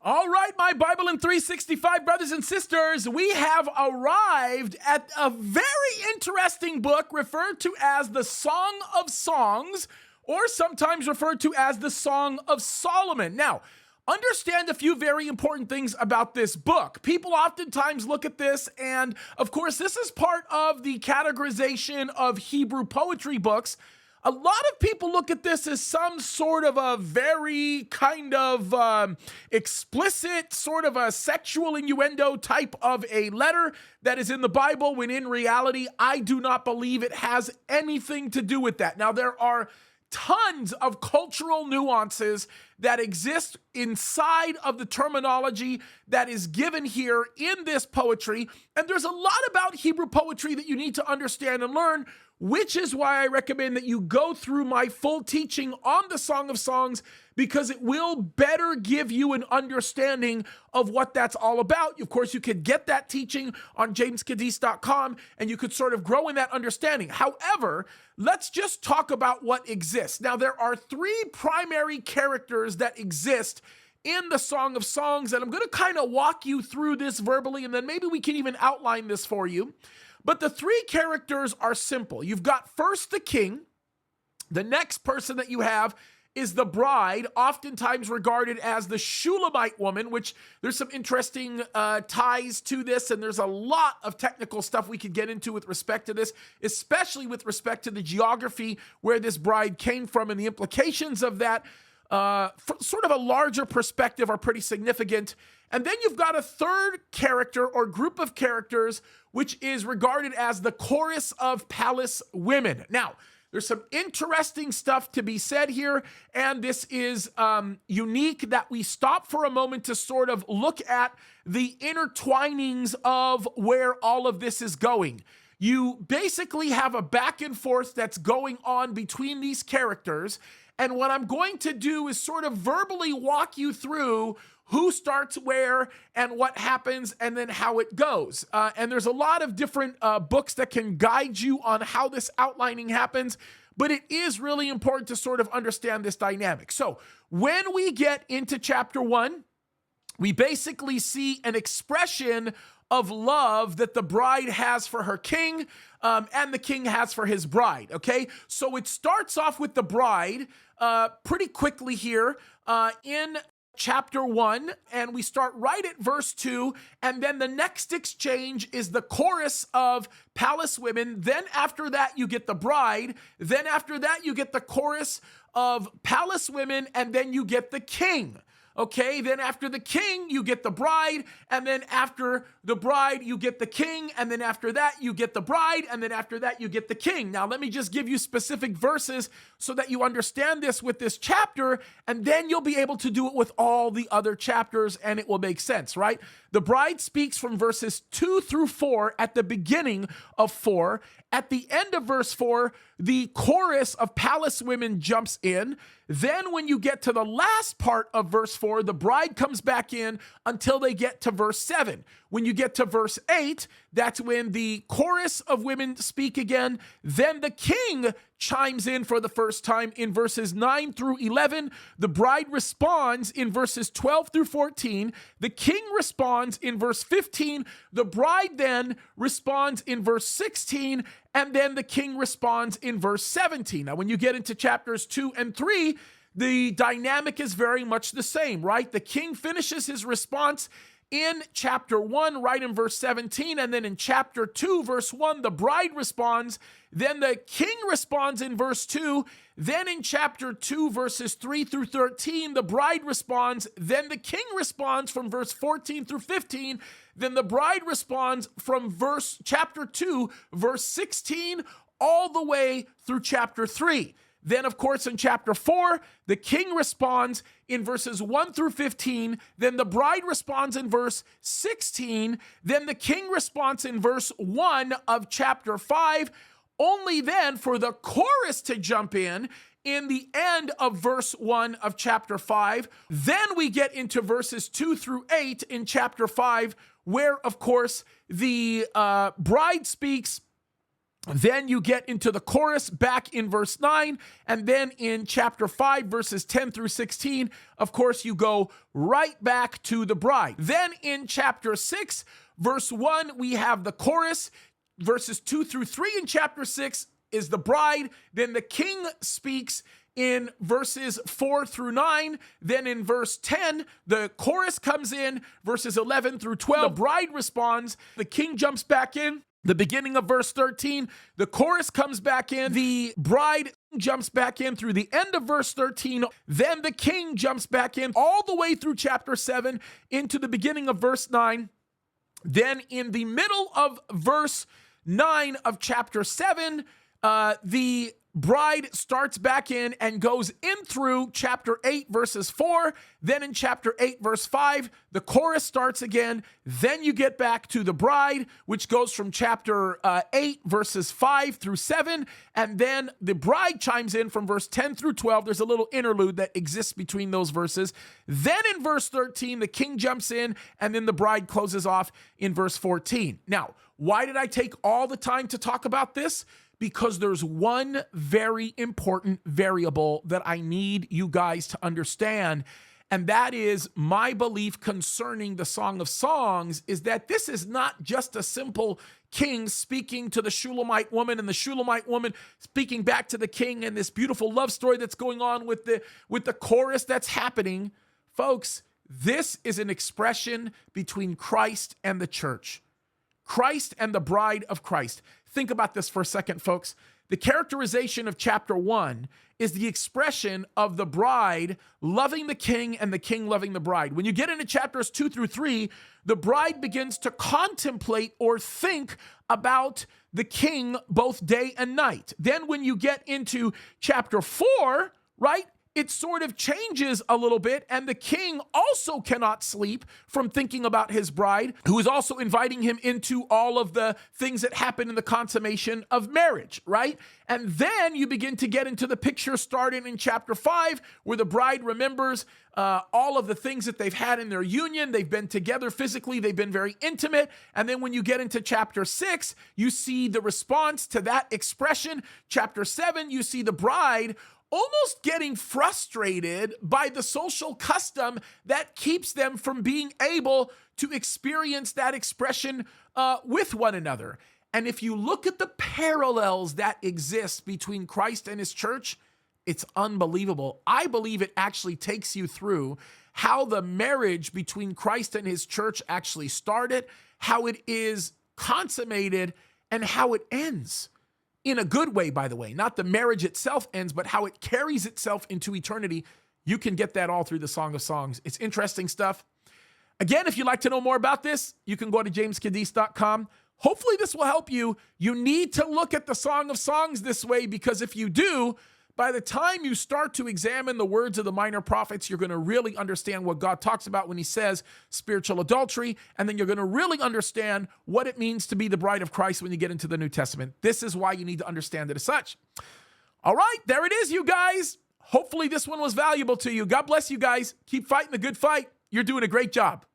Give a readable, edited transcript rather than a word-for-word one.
All right, my Bible in 365 brothers and sisters, we have arrived at a very interesting book referred to as the Song of Songs, or sometimes referred to as the Song of Solomon. Now, understand a few very important things about this book. People oftentimes look at this, and of course, this is part of the categorization of Hebrew poetry books. A lot of people look at this as some sort of a very kind of explicit, sort of a sexual innuendo type of a letter that is in the Bible, when in reality, I do not believe it has anything to do with that. Now, there are tons of cultural nuances that exist inside of the terminology that is given here in this poetry, and there's a lot about Hebrew poetry that you need to understand and learn, which is why I recommend that you go through my full teaching on the Song of Songs, because it will better give you an understanding of what that's all about. Of course, you could get that teaching on jamescadiz.com, and you could sort of grow in that understanding. However, let's just talk about what exists. Now, there are three primary characters that exist in the Song of Songs, and I'm going to kind of walk you through this verbally, and then maybe we can even outline this for you. But the three characters are simple. You've got first the king. The next person that you have is the bride, oftentimes regarded as the Shulamite woman, which there's some interesting ties to this, and there's a lot of technical stuff we could get into with respect to this, especially with respect to the geography where this bride came from, and the implications of that sort of a larger perspective are pretty significant. And then you've got a third character or group of characters, which is regarded as the chorus of palace women. Now, there's some interesting stuff to be said here, and this is unique that we stop for a moment to sort of look at the intertwinings of where all of this is going. You basically have a back and forth that's going on between these characters, and what I'm going to do is sort of verbally walk you through who starts where and what happens and then how it goes. And there's a lot of different books that can guide you on how this outlining happens, but it is really important to sort of understand this dynamic. So when we get into chapter 1, we basically see an expression of love that the bride has for her king, and the king has for his bride, okay? So it starts off with the bride pretty quickly here in chapter 1, and we start right at verse 2, and then the next exchange is the chorus of palace women. Then after that, you get the bride. Then after that, you get the chorus of palace women, and then you get the king. Okay, then after the king, you get the bride, and then after the bride, you get the king, and then after that, you get the bride, and then after that, you get the king. Now, let me just give you specific verses so that you understand this with this chapter, and then you'll be able to do it with all the other chapters, and it will make sense, right? The bride speaks from verses 2 through 4 at the beginning of 4. At the end of verse 4, the chorus of palace women jumps in. Then when you get to the last part of verse 4, the bride comes back in until they get to verse 7. When you get to verse 8, that's when the chorus of women speak again. Then the king chimes in for the first time in verses 9 through 11. The bride responds in verses 12 through 14. The king responds in verse 15. The bride then responds in verse 16. And then the king responds in verse 17. Now, when you get into chapters 2 and 3, the dynamic is very much the same, right? The king finishes his response in chapter 1, right in verse 17, and then in chapter 2, verse 1, the bride responds, then the king responds in verse 2, then in chapter 2, verses 3 through 13, the bride responds, then the king responds from verse 14 through 15, then the bride responds from chapter 2, verse 16, all the way through chapter 3. Then, of course, in chapter 4, the king responds in verses 1 through 15. Then the bride responds in verse 16. Then the king responds in verse 1 of chapter 5. Only then for the chorus to jump in the end of verse 1 of chapter 5. Then we get into verses 2 through 8 in chapter 5, where, of course, the bride speaks Then you get into the chorus back in verse 9. And then in chapter 5, verses 10 through 16, of course, you go right back to the bride. Then in chapter 6, verse 1, we have the chorus. Verses 2 through 3 in chapter 6 is the bride. Then the king speaks in verses 4 through 9. Then in verse 10, the chorus comes in. Verses 11 through 12, the bride responds. The king jumps back in. The beginning of verse 13, the chorus comes back in. The bride jumps back in through the end of verse 13. Then the king jumps back in all the way through chapter 7 into the beginning of verse 9. Then in the middle of verse 9 of chapter 7, the bride starts back in and goes in through chapter 8, verses 4. Then in chapter 8, verse 5, the chorus starts again. Then you get back to the bride, which goes from chapter 8, verses 5 through 7. And then the bride chimes in from verse 10 through 12. There's a little interlude that exists between those verses. Then in verse 13, the king jumps in, and then the bride closes off in verse 14. Now, why did I take all the time to talk about this? Because there's one very important variable that I need you guys to understand, and that is my belief concerning the Song of Songs is that this is not just a simple king speaking to the Shulamite woman and the Shulamite woman speaking back to the king and this beautiful love story that's going on with the chorus that's happening. Folks, this is an expression between Christ and the church. Christ and the bride of Christ. Think about this for a second, folks. The characterization of chapter 1 is the expression of the bride loving the king and the king loving the bride. When you get into chapters 2 through 3, the bride begins to contemplate or think about the king both day and night. Then when you get into chapter 4, right, it sort of changes a little bit, and the king also cannot sleep from thinking about his bride, who is also inviting him into all of the things that happen in the consummation of marriage, right? And then you begin to get into the picture starting in chapter 5, where the bride remembers all of the things that they've had in their union. They've been together physically. They've been very intimate. And then when you get into chapter 6, you see the response to that expression. Chapter 7, you see the bride almost getting frustrated by the social custom that keeps them from being able to experience that expression with one another. And if you look at the parallels that exist between Christ and his church, it's unbelievable. I believe it actually takes you through how the marriage between Christ and his church actually started, how it is consummated, and how it ends. In a good way, by the way. Not the marriage itself ends, but how it carries itself into eternity. You can get that all through the Song of Songs. It's interesting stuff. Again, if you'd like to know more about this, you can go to jamescadiz.com. Hopefully this will help you. You need to look at the Song of Songs this way, because if you do, by the time you start to examine the words of the minor prophets, you're going to really understand what God talks about when he says spiritual adultery, and then you're going to really understand what it means to be the bride of Christ when you get into the New Testament. This is why you need to understand it as such. All right, there it is, you guys. Hopefully this one was valuable to you. God bless you guys. Keep fighting the good fight. You're doing a great job.